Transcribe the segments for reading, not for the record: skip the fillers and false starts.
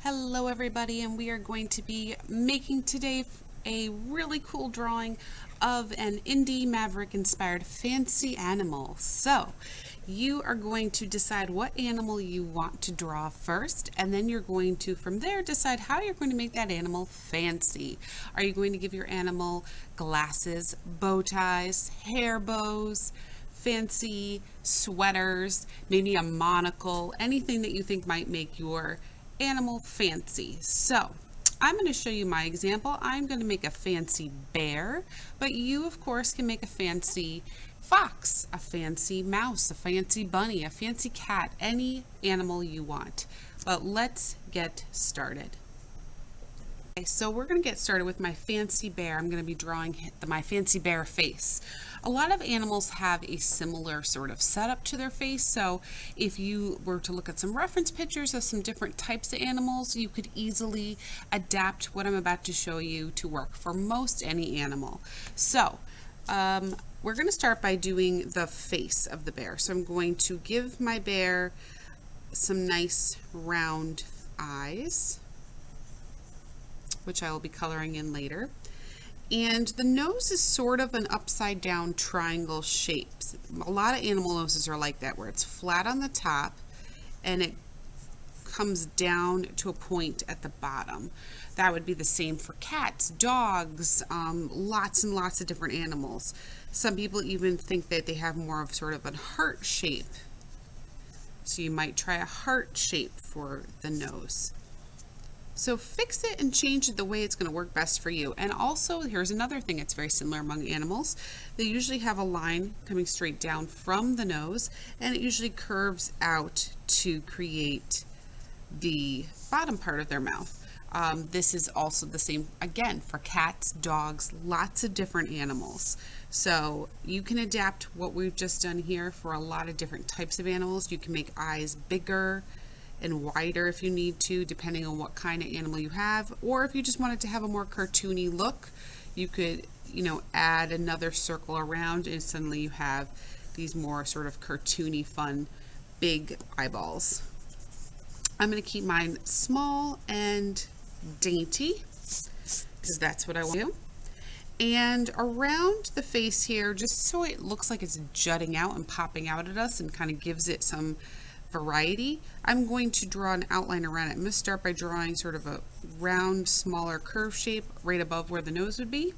Hello everybody, and we are going to be making today a really cool drawing of an Indi Maverick inspired fancy animal. So you are going to decide what animal you want to draw first, and then you're going to from there decide how you're going to make that animal fancy. Are you going to give your animal glasses, bow ties, hair bows, fancy sweaters, maybe a monocle, anything that you think might make your animal fancy? So I'm going to show you my example. I'm going to make a fancy bear, but you of course can make a fancy fox, a fancy mouse, a fancy bunny, a fancy cat, any animal you want. But let's get started. Okay, so we're going to get started with my fancy bear. I'm going to be drawing my fancy bear face. A lot of animals have a similar sort of setup to their face, so if you were to look at some reference pictures of some different types of animals, you could easily adapt what I'm about to show you to work for most any animal. So we're going to start by doing the face of the bear. So I'm going to give my bear some nice round eyes, which I will be coloring in later. And the nose is sort of an upside down triangle shape. A lot of animal noses are like that, where it's flat on the top and it comes down to a point at the bottom. That would be the same for cats, dogs, lots and lots of different animals. Some people even think that they have more of sort of a heart shape. So you might try a heart shape for the nose. So fix it and change it the way it's going to work best for you. And also, here's another thing that's very similar among animals. They usually have a line coming straight down from the nose, and it usually curves out to create the bottom part of their mouth. This is also the same, again, for cats, dogs, lots of different animals. So you can adapt what we've just done here for a lot of different types of animals. You can make eyes bigger and wider if you need to, depending on what kind of animal you have, or if you just wanted to have a more cartoony look, you could, add another circle around and suddenly you have these more sort of cartoony, fun, big eyeballs. I'm going to keep mine small and dainty because that's what I want to do. And around the face here, just so it looks like it's jutting out and popping out at us and kind of gives it some variety, I'm going to draw an outline around it. I'm going to start by drawing sort of a round, smaller curve shape right above where the nose would be.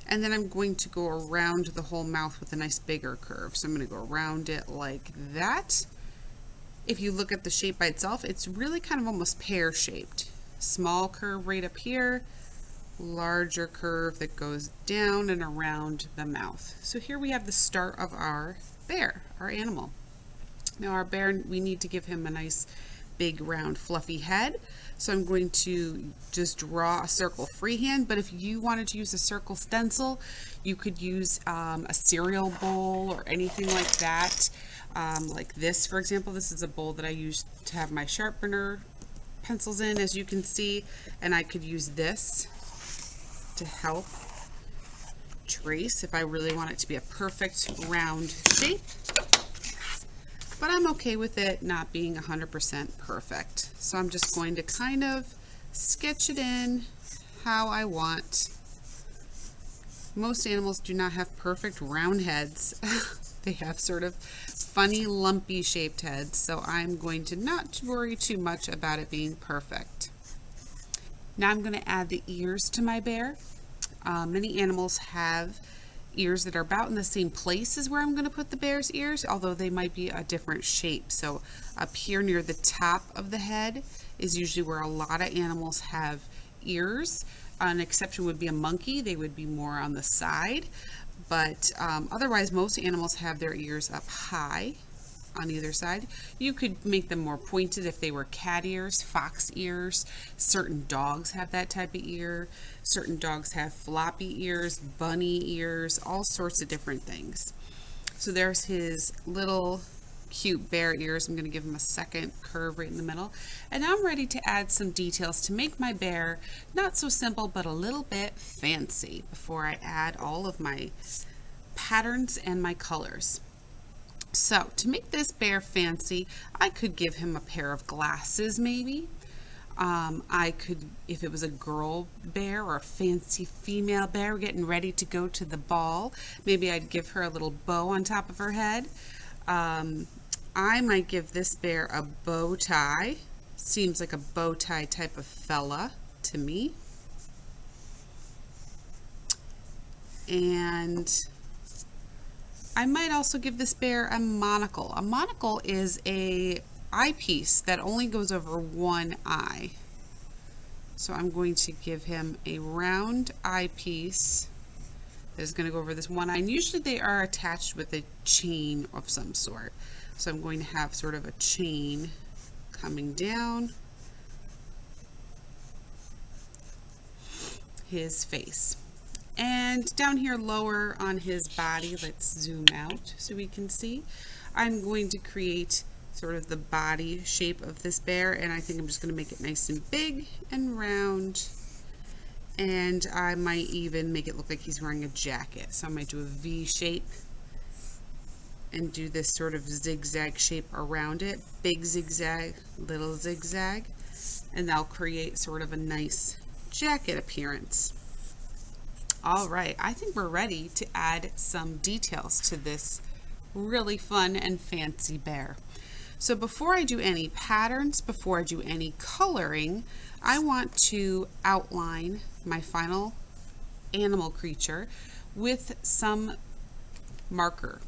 And then I'm going to go around the whole mouth with a nice bigger curve. So I'm going to go around it like that. If you look at the shape by itself, it's really kind of almost pear-shaped. Small curve right up here, larger curve that goes down and around the mouth. So here we have the start of our bear, our animal. Now our bear, we need to give him a nice big round fluffy head. So I'm going to just draw a circle freehand, but if you wanted to use a circle stencil, you could use a cereal bowl or anything like that. Like this, for example, this is a bowl that I use to have my sharpener pencils in, as you can see, and I could use this to help trace if I really want it to be a perfect round shape. But I'm okay with it not being 100% perfect. So I'm just going to kind of sketch it in how I want. Most animals do not have perfect round heads. They have sort of funny, lumpy shaped heads. So I'm going to not worry too much about it being perfect. Now I'm going to add the ears to my bear. Many animals have ears that are about in the same place as where I'm going to put the bear's ears, although they might be a different shape. So up here near the top of the head is usually where a lot of animals have ears. An exception would be a monkey. They would be more on the side, but otherwise most animals have their ears up high on either side. You could make them more pointed if they were cat ears, fox ears. Certain dogs have that type of ear. Certain dogs have floppy ears, bunny ears, all sorts of different things. So there's his little cute bear ears. I'm going to give him a second curve right in the middle. And now I'm ready to add some details to make my bear not so simple but a little bit fancy before I add all of my patterns and my colors. So to make this bear fancy, I could give him a pair of glasses maybe, I could, if it was a girl bear or a fancy female bear getting ready to go to the ball, maybe I'd give her a little bow on top of her head. I might give this bear a bow tie. Seems like a bow tie type of fella to me. And I might also give this bear a monocle. A monocle is a eyepiece that only goes over one eye. So I'm going to give him a round eyepiece that is going to go over this one eye. And usually they are attached with a chain of some sort. So I'm going to have sort of a chain coming down his face. And down here lower on his body, let's zoom out so we can see. I'm going to create sort of the body shape of this bear, and I think I'm just going to make it nice and big and round. And I might even make it look like he's wearing a jacket. So I might do a V shape and do this sort of zigzag shape around it. Big zigzag, little zigzag, and that'll create sort of a nice jacket appearance. All right, I think we're ready to add some details to this really fun and fancy bear. So before I do any patterns, before I do any coloring, I want to outline my final animal creature with some marker,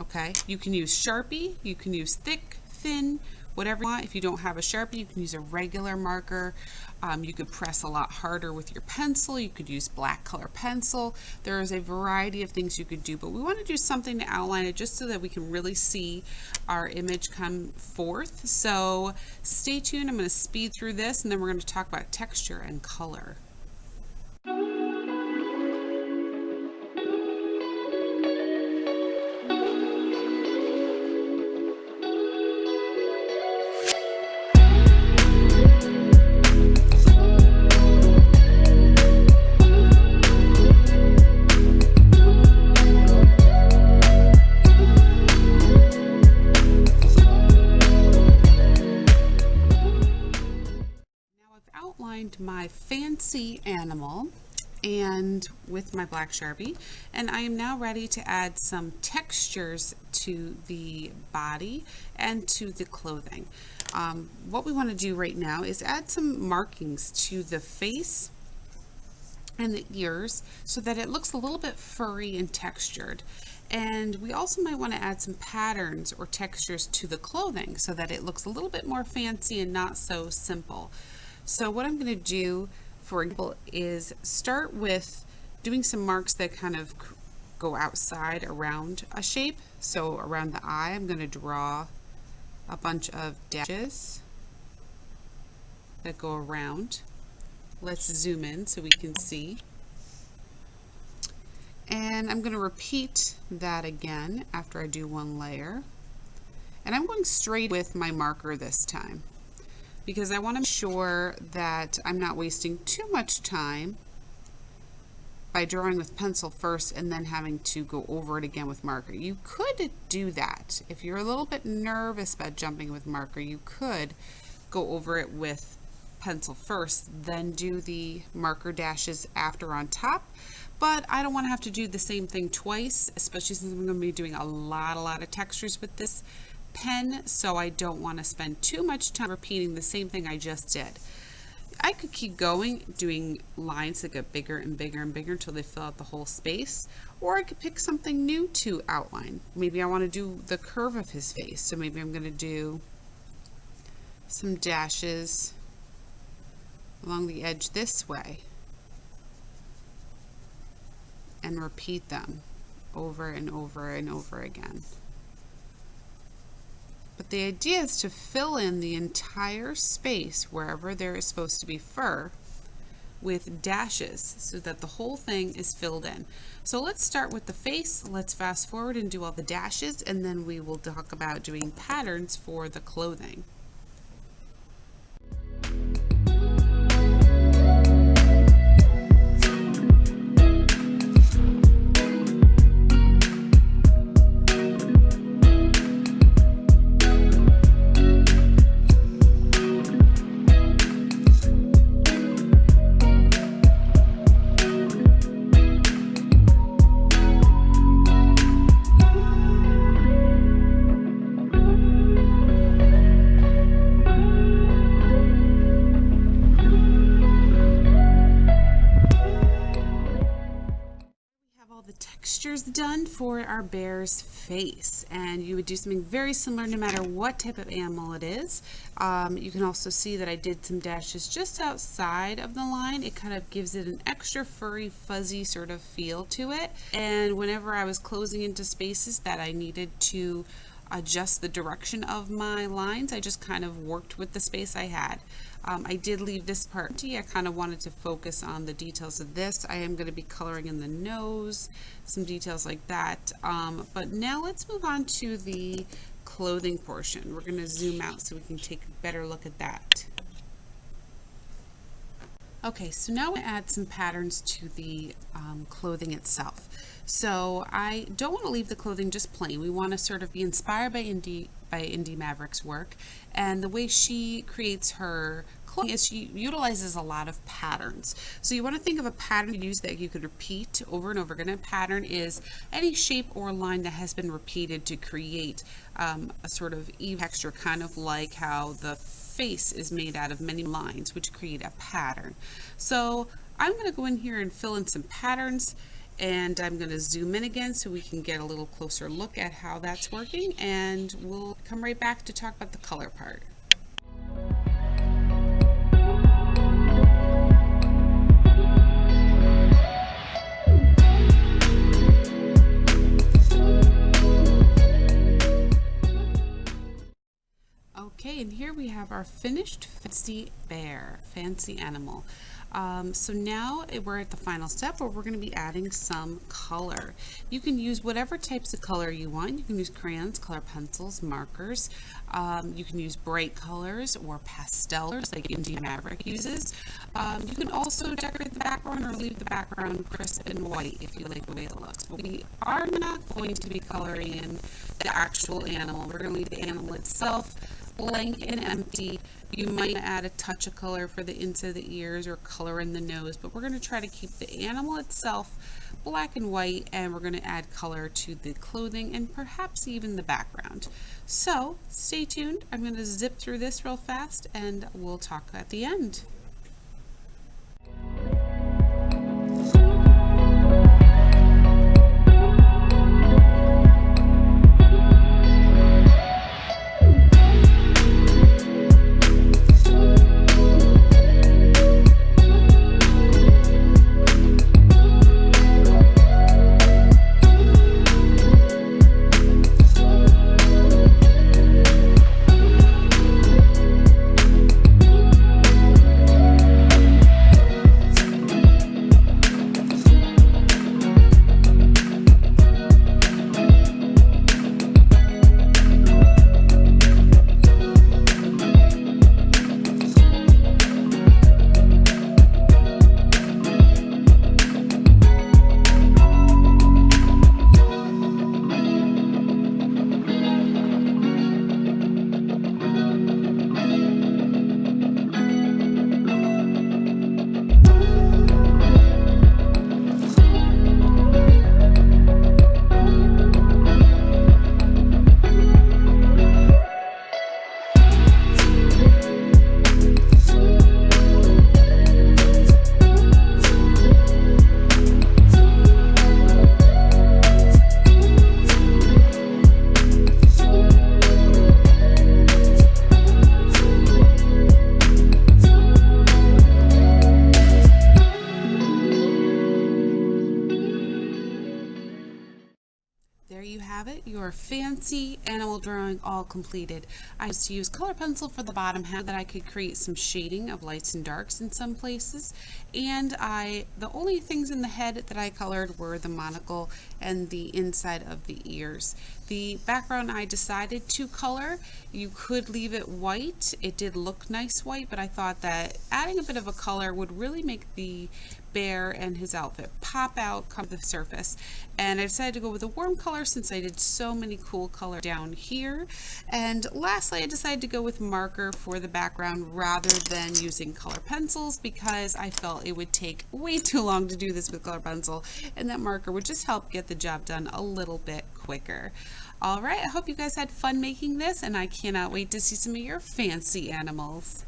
okay? You can use Sharpie, you can use thick, thin, whatever you want. If you don't have a Sharpie, you can use a regular marker. You could press a lot harder with your pencil. You could use black color pencil. There is a variety of things you could do, but we want to do something to outline it just so that we can really see our image come forth. So stay tuned. I'm going to speed through this, and then we're going to talk about texture and color. My fancy animal and with my black Sharpie, and I am now ready to add some textures to the body and to the clothing. What we want to do right now is add some markings to the face and the ears so that it looks a little bit furry and textured. And we also might want to add some patterns or textures to the clothing so that it looks a little bit more fancy and not so simple. So what I'm going to do, for example, is start with doing some marks that kind of go outside around a shape. So around the eye, I'm going to draw a bunch of dashes that go around. Let's zoom in so we can see. And I'm going to repeat that again after I do one layer. And I'm going straight with my marker this time, because I want to make sure that I'm not wasting too much time by drawing with pencil first and then having to go over it again with marker. You could do that. If you're a little bit nervous about jumping with marker, you could go over it with pencil first, then do the marker dashes after on top. But I don't want to have to do the same thing twice, especially since I'm going to be doing a lot of textures with this pen, so I don't want to spend too much time repeating the same thing I just did. I could keep going doing lines that get bigger and bigger and bigger until they fill out the whole space, or I could pick something new to outline. Maybe I want to do the curve of his face, so maybe I'm going to do some dashes along the edge this way and repeat them over and over and over again. But the idea is to fill in the entire space wherever there is supposed to be fur with dashes so that the whole thing is filled in. So let's start with the face. Let's fast forward and do all the dashes, and then we will talk about doing patterns for the clothing. done for our bear's face, and you would do something very similar no matter what type of animal it is. You can also see that I did some dashes just outside of the line. It kind of gives it an extra furry, fuzzy sort of feel to it. And whenever I was closing into spaces that I needed to adjust the direction of my lines, I just kind of worked with the space I had. I did leave this part empty. I kind of wanted to focus on the details of this. I am going to be coloring in the nose, some details like that. But now let's move on to the clothing portion. We're going to zoom out so we can take a better look at that. Okay, so now we add some patterns to the clothing itself. So I don't want to leave the clothing just plain. We want to sort of be inspired by Indi Maverick's work, and the way she creates her clothing is she utilizes a lot of patterns. So you want to think of a pattern to use that you could repeat over and over again. A pattern is any shape or line that has been repeated to create a sort of even texture, kind of like how the face is made out of many lines, which create a pattern. So I'm going to go in here and fill in some patterns, and I'm going to zoom in again so we can get a little closer look at how that's working, and we'll come right back to talk about the color part. Okay, and here we have our finished fancy bear, fancy animal. So now we're at the final step where we're going to be adding some color. You can use whatever types of color you want. You can use crayons, color pencils, markers. You can use bright colors or pastels like Indi Maverick uses. You can also decorate the background or leave the background crisp and white if you like the way it looks. But we are not going to be coloring in the actual animal. We're going to leave the animal itself blank and empty. You might add a touch of color for the inside of the ears or color in the nose, but we're going to try to keep the animal itself black and white, and we're going to add color to the clothing and perhaps even the background. So stay tuned. I'm going to zip through this real fast and we'll talk at the end. There you have it, your fancy animal drawing all completed. I used to use color pencil for the bottom half that I could create some shading of lights and darks in some places, and the only things in the head that I colored were the monocle and the inside of the ears. The background I decided to color. You could leave it white. It did look nice white, but I thought that adding a bit of a color would really make the bear and his outfit pop out, come to the surface. And I decided to go with a warm color since I did so many cool colors down here. And lastly, I decided to go with marker for the background rather than using color pencils because I felt it would take way too long to do this with color pencil, and that marker would just help get the job done a little bit quicker. All right, I hope you guys had fun making this, and I cannot wait to see some of your fancy animals.